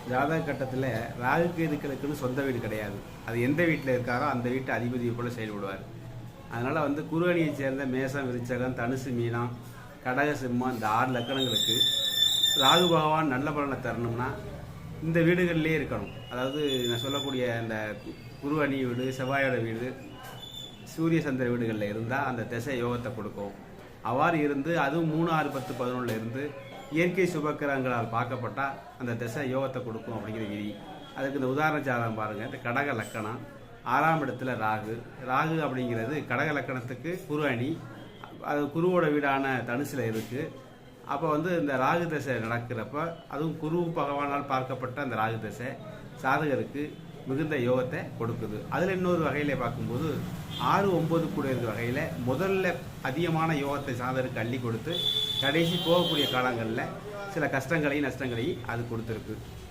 ஜாதக கட்டத்தில் ராகு கேதுக்களுக்குன்னு சொந்த வீடு கிடையாது. அது எந்த வீட்டில் இருக்காரோ அந்த வீட்டு அதிபதியை போல செயல்படுவார். அதனால் குரு அணியை சேர்ந்த மேசம், விருச்சகம், தனுசு, மீனம், கடக, சிம்மம் இந்த 6 லக்கணங்களுக்கு ராகு பகவான் நல்ல பலனை தரணும்னா இந்த வீடுகள்லேயே இருக்கணும். அதாவது நான் சொல்லக்கூடிய இந்த குரு அணி வீடு, செவ்வாயோட வீடு, சூரிய சந்திர வீடுகளில் இருந்தால் அந்த திசை யோகத்தை கொடுக்கும். அவ்வாறு இருந்து அதுவும் 3, 6, 10, 11 இருந்து இயற்கை சுபக்கிரகங்களால் பார்க்கப்பட்டால் அந்த திசை யோகத்தை கொடுக்கும் அப்படிங்கிற விதி. அதுக்கு இந்த உதாரண ஜாதகம் பாருங்கள். இந்த கடக லக்கணம் 6ஆம் இடத்துல ராகு. ராகு அப்படிங்கிறது கடக லக்கணத்துக்கு குரு அணி, அது குருவோட வீடான தனுசில் இருக்குது. அப்போ இந்த ராகு திசை நடக்கிறப்ப அதுவும் குரு பகவானால் பார்க்கப்பட்ட அந்த ராகு திசை சாதகருக்கு மிகுந்த யோகத்தை கொடுக்குது. அதில் இன்னொரு வகையில் பார்க்கும்போது 6, 9 கூட இருக்கிற வகையில் முதல்ல அதிகமான யோகத்தை சாதகருக்கு அள்ளி கொடுத்து கடைசி போகக்கூடிய காலங்களில் சில கஷ்டங்களையும் நஷ்டங்களையும் அது கொடுத்துருக்கு.